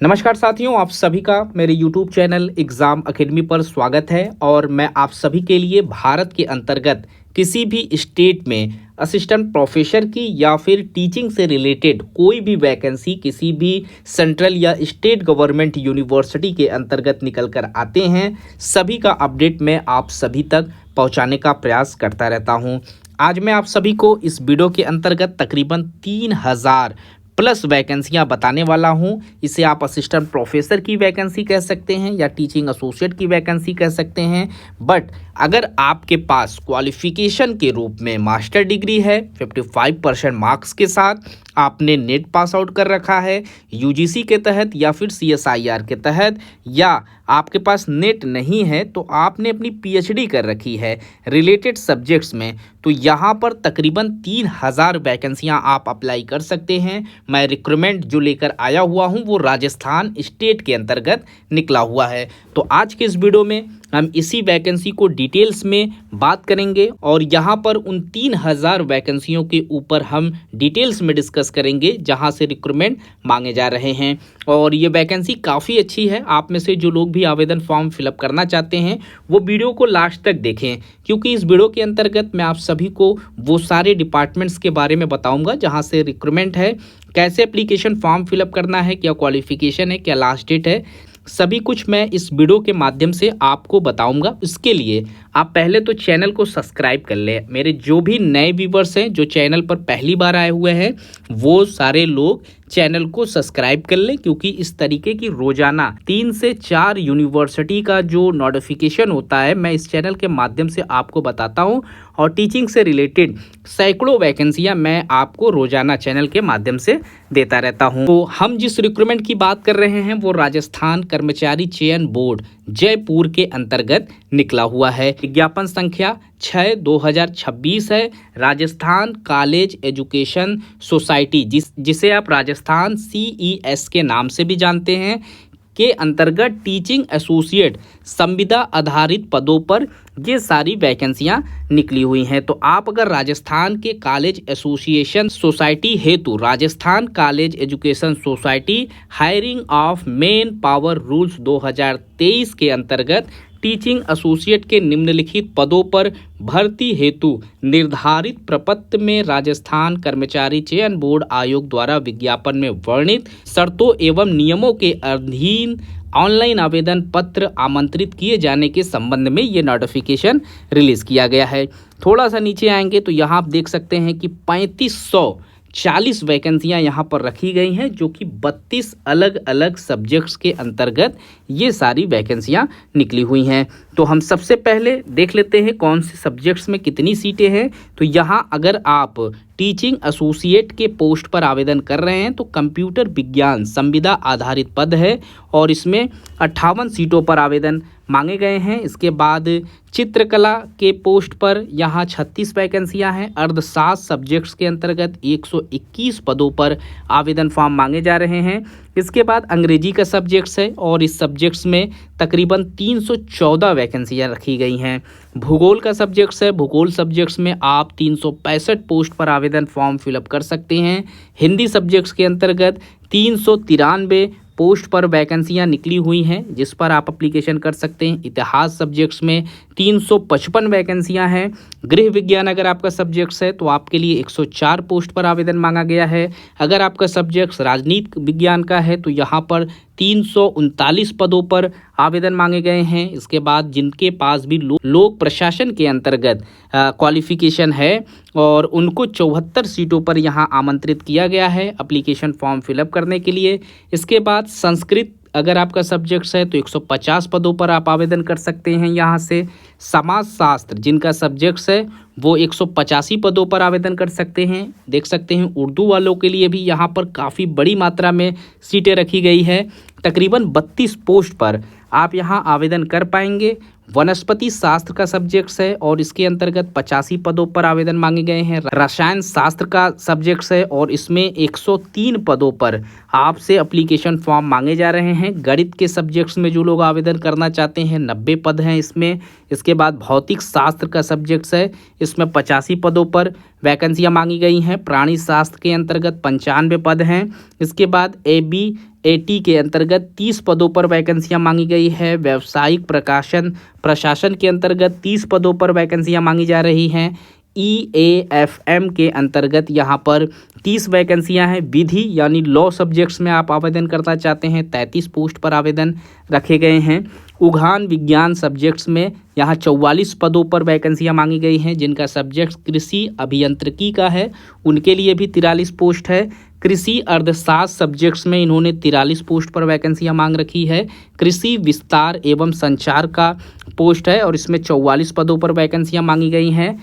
नमस्कार साथियों, आप सभी का मेरे YouTube चैनल एग्ज़ाम अकेडमी पर स्वागत है। और मैं आप सभी के लिए भारत के अंतर्गत किसी भी स्टेट में असिस्टेंट प्रोफेसर की या फिर टीचिंग से रिलेटेड कोई भी वैकेंसी किसी भी सेंट्रल या स्टेट गवर्नमेंट यूनिवर्सिटी के अंतर्गत निकल कर आते हैं, सभी का अपडेट मैं आप सभी तक पहुंचाने का प्रयास करता रहता हूं। आज मैं आप सभी को इस वीडियो के अंतर्गत तकरीबन 3000 प्लस वैकेंसियां बताने वाला हूं। इसे आप असिस्टेंट प्रोफेसर की वैकेंसी कह सकते हैं या टीचिंग एसोसिएट की वैकेंसी कह सकते हैं। बट अगर आपके पास क्वालिफिकेशन के रूप में मास्टर डिग्री है, 55% मार्क्स के साथ आपने नेट पास आउट कर रखा है यूजीसी के तहत या फिर सीएसआईआर के तहत, या आपके पास नेट नहीं है तो आपने अपनी पीएचडी कर रखी है रिलेटेड सब्जेक्ट्स में, तो यहाँ पर तकरीबन 3000 वैकेंसियाँ आप अप्लाई कर सकते हैं। मैं रिक्रूटमेंट जो लेकर आया हुआ हूँ वो राजस्थान स्टेट के अंतर्गत निकला हुआ है। तो आज के इस वीडियो में हम इसी वैकेंसी को डिटेल्स में बात करेंगे और यहाँ पर उन 3000 वैकेंसियों के ऊपर हम डिटेल्स में डिस्कस करेंगे जहाँ से रिक्रूटमेंट मांगे जा रहे हैं। और ये वैकेंसी काफ़ी अच्छी है। आप में से जो लोग भी आवेदन फॉर्म फिलअप करना चाहते हैं वो वीडियो को लास्ट तक देखें, क्योंकि इस वीडियो के अंतर्गत मैं आप सभी को वो सारे डिपार्टमेंट्स के बारे में बताऊंगा जहाँ से रिक्रूटमेंट है, कैसे एप्लीकेशन फॉर्म फिलअप करना है, क्या क्वालिफिकेशन है, क्या लास्ट डेट है, सभी कुछ मैं इस वीडियो के माध्यम से आपको बताऊंगा। इसके लिए आप पहले तो चैनल को सब्सक्राइब कर लें। मेरे जो भी नए व्यूवर्स हैं जो चैनल पर पहली बार आए हुए हैं वो सारे लोग चैनल को सब्सक्राइब कर लें, क्योंकि इस तरीके की रोजाना 3 से 4 यूनिवर्सिटी का जो नोटिफिकेशन होता है मैं इस चैनल के माध्यम से आपको बताता हूं। और टीचिंग से रिलेटेड सैकड़ों वैकेंसियां मैं आपको रोजाना चैनल के माध्यम से देता रहता हूं। तो हम जिस रिक्रूटमेंट की बात कर रहे हैं वो राजस्थान कर्मचारी चयन बोर्ड जयपुर के अंतर्गत निकला हुआ है। विज्ञापन संख्या 6/2026 है। राजस्थान कॉलेज एजुकेशन सोसाइटी जिसे आप राजस्थान CES के नाम से भी जानते हैं के अंतर्गत टीचिंग एसोसिएट संविदा आधारित पदों पर ये सारी वैकेंसियां निकली हुई हैं। तो आप अगर राजस्थान के कॉलेज एसोसिएशन सोसाइटी हेतु Rajasthan college education society hiring of main power rules 2023 के अंतर्गत टीचिंग एसोसिएट के निम्नलिखित पदों पर भर्ती हेतु निर्धारित प्रपत्र में राजस्थान कर्मचारी चयन बोर्ड आयोग द्वारा विज्ञापन में वर्णित शर्तों एवं नियमों के अधीन ऑनलाइन आवेदन पत्र आमंत्रित किए जाने के संबंध में ये नोटिफिकेशन रिलीज किया गया है। थोड़ा सा नीचे आएंगे तो यहाँ आप देख सकते हैं कि 3540 वैकेंसियां यहाँ पर रखी गई हैं, जो कि 32 अलग अलग सब्जेक्ट्स के अंतर्गत ये सारी वैकेंसियां निकली हुई हैं। तो हम सबसे पहले देख लेते हैं कौन से सब्जेक्ट्स में कितनी सीटें हैं। तो यहाँ अगर आप टीचिंग एसोसिएट के पोस्ट पर आवेदन कर रहे हैं तो कंप्यूटर विज्ञान संविदा आधारित पद है और इसमें 58 सीटों पर आवेदन मांगे गए हैं। इसके बाद चित्रकला के पोस्ट पर यहाँ 36 वैकेंसियां हैं। अर्धशास्त्र सब्जेक्ट्स के अंतर्गत 121 पदों पर आवेदन फॉर्म मांगे जा रहे हैं। इसके बाद अंग्रेजी का सब्जेक्ट्स है और इस सब्जेक्ट्स में तकरीबन 314 वैकेंसियां रखी गई हैं। भूगोल का सब्जेक्ट्स है। भूगोल सब्जेक्ट्स में आप 365 पोस्ट पर आवेदन फॉर्म फिलअप कर सकते हैं। हिंदी सब्जेक्ट्स के अंतर्गत 393 पोस्ट पर वैकेंसियां निकली हुई हैं जिस पर आप एप्लीकेशन कर सकते हैं। इतिहास सब्जेक्ट्स में 355 वैकेंसियां हैं। गृह विज्ञान अगर आपका सब्जेक्ट्स है तो आपके लिए 104 पोस्ट पर आवेदन मांगा गया है। अगर आपका सब्जेक्ट्स राजनीति विज्ञान का है तो यहाँ पर 339 पदों पर आवेदन मांगे गए हैं। इसके बाद जिनके पास भी लोक प्रशासन के अंतर्गत क्वालिफिकेशन है और उनको 74 सीटों पर यहाँ आमंत्रित किया गया है एप्लीकेशन फॉर्म फिलअप करने के लिए। इसके बाद संस्कृत अगर आपका सब्जेक्ट्स है तो 150 पदों पर आप आवेदन कर सकते हैं यहाँ से। समाजशास्त्र जिनका सब्जेक्ट्स है वो 185 पदों पर आवेदन कर सकते हैं। देख सकते हैं उर्दू वालों के लिए भी यहाँ पर काफ़ी बड़ी मात्रा में सीटें रखी गई है। तकरीबन 32 पोस्ट पर आप यहाँ आवेदन कर पाएंगे। वनस्पति शास्त्र का सब्जेक्ट्स है और इसके अंतर्गत 85 पदों पर आवेदन मांगे गए हैं। रसायन शास्त्र का सब्जेक्ट्स है और इसमें 103 पदों पर आपसे एप्लीकेशन फॉर्म मांगे जा रहे हैं। गणित के सब्जेक्ट्स में जो लोग आवेदन करना चाहते हैं 90 पद हैं इसमें। इसके बाद भौतिक शास्त्र का सब्जेक्ट्स है, इसमें 85 पदों पर वैकेंसियाँ मांगी गई हैं। प्राणी शास्त्र के अंतर्गत 95 पद हैं। इसके बाद AB एटी के अंतर्गत 30 पदों पर वैकेंसियां मांगी गई है। व्यावसायिक प्रशासन के अंतर्गत 30 पदों पर वैकेंसियां मांगी जा रही हैं। EAFM के अंतर्गत यहाँ पर 30 वैकेंसियां हैं। विधि यानी लॉ सब्जेक्ट्स में आप आवेदन करना चाहते हैं, 33 पोस्ट पर आवेदन रखे गए हैं। उद्यान विज्ञान सब्जेक्ट्स में यहाँ 44 पदों पर वैकेंसियां मांगी गई हैं। जिनका सब्जेक्ट कृषि अभियांत्रिकी का है उनके लिए भी 43 पोस्ट है। कृषि अर्थशास्त्र सब्जेक्ट्स में इन्होंने 43 पोस्ट पर वैकेंसियां मांग रखी है। कृषि विस्तार एवं संचार का पोस्ट है और इसमें 44 पदों पर वैकेंसियां मांगी गई हैं।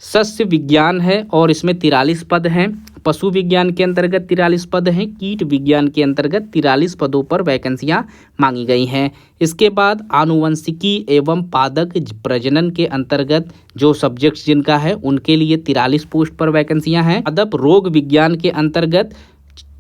सस्य विज्ञान है और इसमें 43 पद हैं। पशु विज्ञान के अंतर्गत 43 पद हैं। कीट विज्ञान के अंतर्गत 43 पदों पर वैकेंसियां मांगी गई हैं। इसके बाद आनुवंशिकी एवं पादप प्रजनन के अंतर्गत जो सब्जेक्ट्स जिनका है उनके लिए 43 पोस्ट पर वैकेंसियां हैं। पादप रोग विज्ञान के अंतर्गत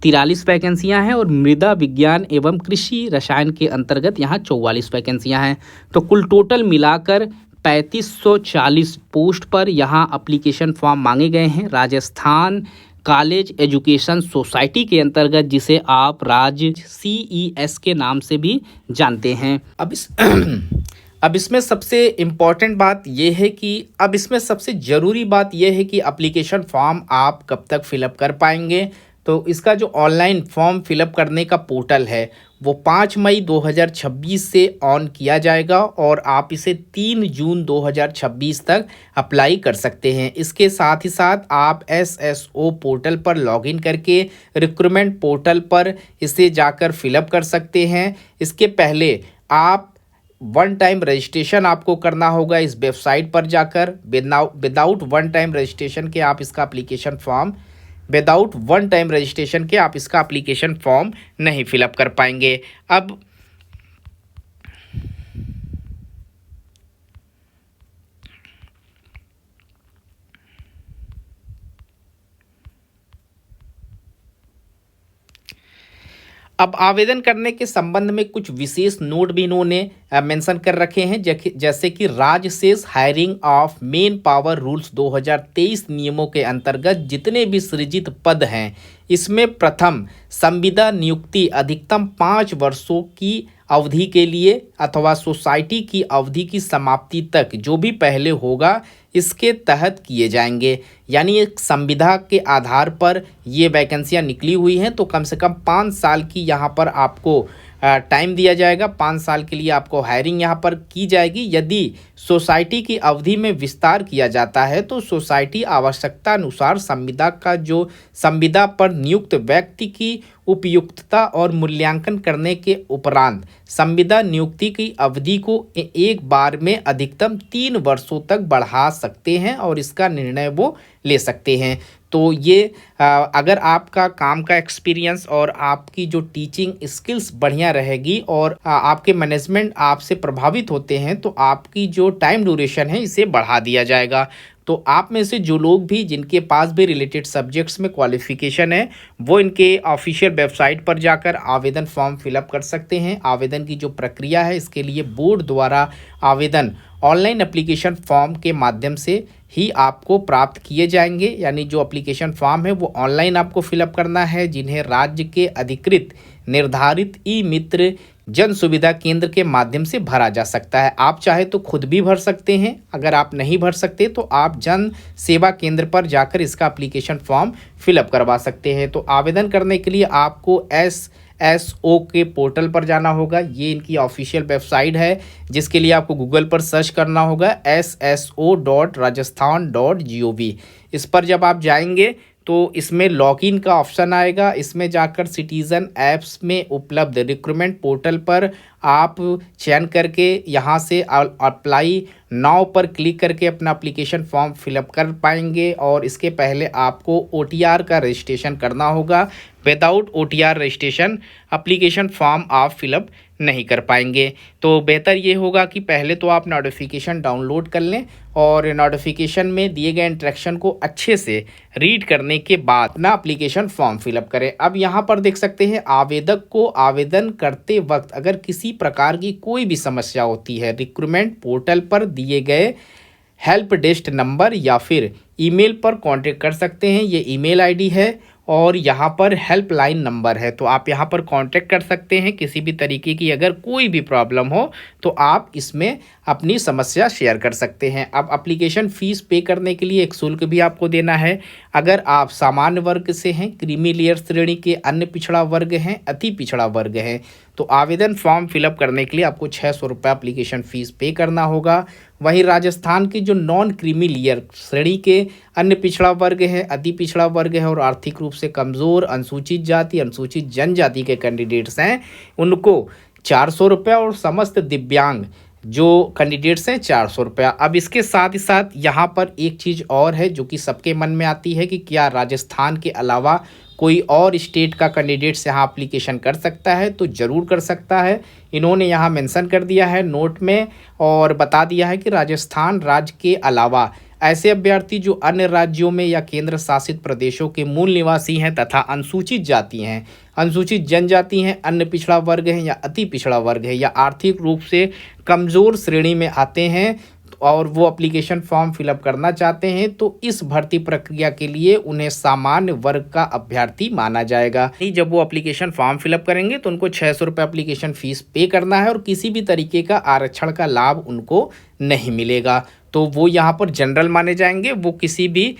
43 वैकेंसियां हैं और मृदा विज्ञान एवं कृषि रसायन के अंतर्गत यहाँ 44 वैकेंसियां हैं। तो कुल टोटल मिलाकर 3540 पोस्ट पर यहाँ एप्लीकेशन फॉर्म मांगे गए हैं। राजस्थान कॉलेज एजुकेशन सोसाइटी के अंतर्गत, जिसे आप राज्य CES के नाम से भी जानते हैं। अब इसमें सबसे इम्पॉर्टेंट बात यह है कि अब इसमें सबसे ज़रूरी बात यह है कि एप्लीकेशन फॉर्म आप कब तक फिलअप कर पाएंगे। तो इसका जो ऑनलाइन फॉर्म फिलअप करने का पोर्टल है वो 5 मई 2026 से ऑन किया जाएगा और आप इसे 3 जून 2026 तक अप्लाई कर सकते हैं। इसके साथ ही साथ आप SSO पोर्टल पर लॉगिन करके रिक्रूटमेंट पोर्टल पर इसे जाकर फिलअप कर सकते हैं। इसके पहले आप वन टाइम रजिस्ट्रेशन आपको करना होगा इस वेबसाइट पर जाकर। विदाउट वन टाइम रजिस्ट्रेशन के आप इसका एप्लीकेशन फॉर्म नहीं फिलअप कर पाएंगे। अब आवेदन करने के संबंध में कुछ विशेष नोट भी इन्होंने मेंशन कर रखे हैं, जैसे कि राज्य शेष hiring of main power rules 2023 नियमों के अंतर्गत जितने भी सृजित पद हैं इसमें प्रथम संविदा नियुक्ति अधिकतम 5 वर्षों की अवधि के लिए अथवा सोसाइटी की अवधि की समाप्ति तक जो भी पहले होगा इसके तहत किए जाएंगे। यानी एक संविदा के आधार पर ये वैकेंसियां निकली हुई हैं, तो कम से कम 5 साल की यहाँ पर आपको टाइम दिया जाएगा। 5 साल के लिए आपको हायरिंग यहाँ पर की जाएगी। यदि सोसाइटी की अवधि में विस्तार किया जाता है तो सोसाइटी आवश्यकता अनुसार संविदा पर नियुक्त व्यक्ति की उपयुक्तता और मूल्यांकन करने के उपरांत संविदा नियुक्ति की अवधि को एक बार में अधिकतम 3 वर्षों तक बढ़ा सकते हैं और इसका निर्णय वो ले सकते हैं। तो ये अगर आपका काम का एक्सपीरियंस और आपकी जो टीचिंग स्किल्स बढ़िया रहेगी और आपके मैनेजमेंट आपसे प्रभावित होते हैं तो आपकी जो टाइम ड्यूरेशन है इसे बढ़ा दिया जाएगा। तो आप में से जो लोग भी जिनके पास भी रिलेटेड सब्जेक्ट्स में क्वालिफिकेशन है वो इनके ऑफिशियल वेबसाइट पर जाकर आवेदन फॉर्म फिलअप कर सकते हैं। आवेदन की जो प्रक्रिया है इसके लिए बोर्ड द्वारा आवेदन ऑनलाइन एप्लीकेशन फॉर्म के माध्यम से ही आपको प्राप्त किए जाएंगे। यानी जो एप्लीकेशन फॉर्म है वो ऑनलाइन आपको फिलअप करना है, जिन्हें राज्य के अधिकृत निर्धारित ई-मित्र जन सुविधा केंद्र के माध्यम से भरा जा सकता है। आप चाहे तो खुद भी भर सकते हैं, अगर आप नहीं भर सकते तो आप जन सेवा केंद्र पर जाकर इसका एप्लीकेशन फॉर्म फिलअप करवा सकते हैं। तो आवेदन करने के लिए आपको SSO के पोर्टल पर जाना होगा। ये इनकी ऑफिशियल वेबसाइट है जिसके लिए आपको गूगल पर सर्च करना होगा sso.rajasthan.gov। इस पर जब आप जाएंगे तो इसमें लॉगिन का ऑप्शन आएगा। इसमें जाकर सिटीज़न ऐप्स में उपलब्ध रिक्रूटमेंट पोर्टल पर आप चयन करके यहाँ से अप्लाई नाउ पर क्लिक करके अपना एप्लीकेशन फॉर्म फिलअप कर पाएंगे। और इसके पहले आपको OTR का रजिस्ट्रेशन करना होगा। Without OTR registration application form आप फिलअप नहीं कर पाएंगे। तो बेहतर ये होगा कि पहले तो आप नोटिफिकेशन डाउनलोड कर लें और नोटिफिकेशन में दिए गए इंस्ट्रक्शन को अच्छे से रीड करने के बाद अपना एप्लीकेशन फॉर्म फिलअप करें। अब यहाँ पर देख सकते हैं आवेदक को आवेदन करते वक्त अगर किसी प्रकार की कोई भी समस्या होती है रिक्रूटमेंट पोर्टल पर दिए गए हेल्प डेस्क नंबर या फिर ईमेल पर कांटेक्ट कर सकते हैं। ये ईमेल आईडी है और यहाँ पर हेल्पलाइन नंबर है, तो आप यहाँ पर कांटेक्ट कर सकते हैं। किसी भी तरीके की अगर कोई भी प्रॉब्लम हो तो आप इसमें अपनी समस्या शेयर कर सकते हैं। अब एप्लीकेशन फ़ीस पे करने के लिए एक शुल्क भी आपको देना है। अगर आप सामान्य वर्ग से हैं, क्रीमी लेयर श्रेणी के, अन्य पिछड़ा वर्ग हैं, अति पिछड़ा वर्ग हैं, तो आवेदन फॉर्म फिलअप करने के लिए आपको 600 रुपये एप्लीकेशन फ़ीस पे करना होगा। वहीं राजस्थान के जो नॉन क्रीमी लेयर श्रेणी के, अन्य पिछड़ा वर्ग है, अति पिछड़ा वर्ग है और आर्थिक रूप से कमज़ोर, अनुसूचित जाति, अनुसूचित जनजाति के कैंडिडेट्स हैं, उनको 400 रुपये और समस्त दिव्यांग जो कैंडिडेट्स हैं 400 रुपया। अब इसके साथ ही साथ यहाँ पर एक चीज़ और है जो कि सबके मन में आती है कि क्या राजस्थान के अलावा कोई और स्टेट का कैंडिडेट्स यहाँ एप्लीकेशन कर सकता है, तो ज़रूर कर सकता है। इन्होंने यहाँ मेंशन कर दिया है नोट में और बता दिया है कि राजस्थान राज्य के अलावा ऐसे अभ्यर्थी जो अन्य राज्यों में या केंद्र शासित प्रदेशों के मूल निवासी हैं तथा अनुसूचित जाति हैं, अनुसूचित जनजाति हैं, अन्य पिछड़ा वर्ग है या अति पिछड़ा वर्ग है या आर्थिक रूप से कमज़ोर श्रेणी में आते हैं और वो एप्लीकेशन फॉर्म फिलअप करना चाहते हैं, तो इस भर्ती प्रक्रिया के लिए उन्हें सामान्य वर्ग का अभ्यर्थी माना जाएगा। जब वो एप्लीकेशन फॉर्म फिलअप करेंगे तो उनको 600 रुपये एप्लीकेशन फ़ीस पे करना है और किसी भी तरीके का आरक्षण का लाभ उनको नहीं मिलेगा। तो वो यहाँ पर जनरल माने जाएंगे, वो किसी भी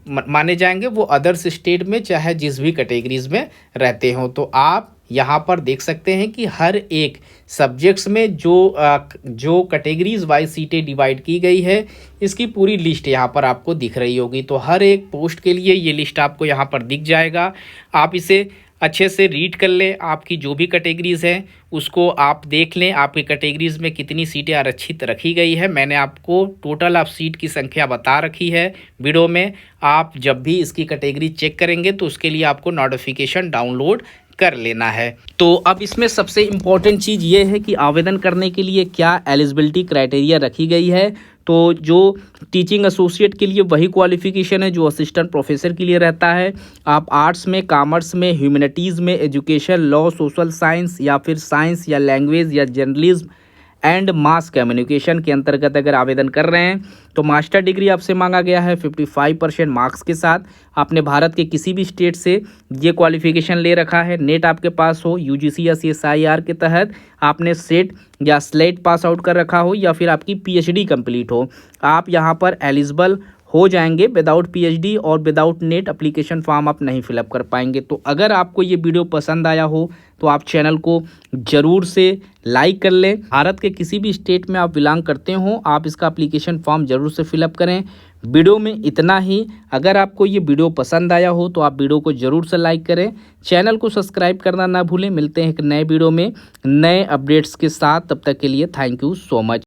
माने जाएंगे, वो अदर्स स्टेट में चाहे जिस भी कैटेगरीज में रहते हों। तो आप यहाँ पर देख सकते हैं कि हर एक सब्जेक्ट्स में जो कैटेगरीज वाइज सीटें डिवाइड की गई है, इसकी पूरी लिस्ट यहाँ पर आपको दिख रही होगी। तो हर एक पोस्ट के लिए ये लिस्ट आपको यहाँ पर दिख जाएगा। आप इसे अच्छे से रीड कर लें, आपकी जो भी कैटेगरीज़ हैं उसको आप देख लें, आपकी कैटेगरीज़ में कितनी सीटें आरक्षित रखी गई है। मैंने आपको टोटल आप सीट की संख्या बता रखी है वीडियो में। आप जब भी इसकी कैटेगरी चेक करेंगे तो उसके लिए आपको नोटिफिकेशन डाउनलोड कर लेना है। तो अब इसमें सबसे इम्पॉर्टेंट चीज़ ये है कि आवेदन करने के लिए क्या एलिजिबिलिटी क्राइटेरिया रखी गई है। तो जो टीचिंग एसोसिएट के लिए वही क्वालिफ़िकेशन है जो असिस्टेंट प्रोफेसर के लिए रहता है। आप आर्ट्स में, कॉमर्स में, ह्यूमैनिटीज़ में, एजुकेशन, लॉ, सोशल साइंस या फिर साइंस या लैंग्वेज या जर्नलिज्म एंड मास कम्युनिकेशन के अंतर्गत अगर आवेदन कर रहे हैं तो मास्टर डिग्री आपसे मांगा गया है 55% मार्क्स के साथ। आपने भारत के किसी भी स्टेट से ये क्वालिफिकेशन ले रखा है, नेट आपके पास हो, यूजीसी या सीएसआईआर के तहत आपने सेट या स्लेट पास आउट कर रखा हो या फिर आपकी पीएचडी कंप्लीट हो, आप यहाँ पर एलिजिबल हो जाएंगे। विदाउट पीएचडी और विदाउट नेट एप्लीकेशन फॉर्म आप नहीं फिलअप कर पाएंगे। तो अगर आपको ये वीडियो पसंद आया हो तो आप चैनल को ज़रूर से लाइक कर लें। भारत के किसी भी स्टेट में आप बिलोंग करते हो, आप इसका एप्लीकेशन फॉर्म ज़रूर से फिलअप करें। वीडियो में इतना ही। अगर आपको ये वीडियो पसंद आया हो तो आप वीडियो को ज़रूर से लाइक करें, चैनल को सब्सक्राइब करना ना भूलें। मिलते हैं एक नए वीडियो में नए अपडेट्स के साथ, तब तक के लिए थैंक यू सो मच।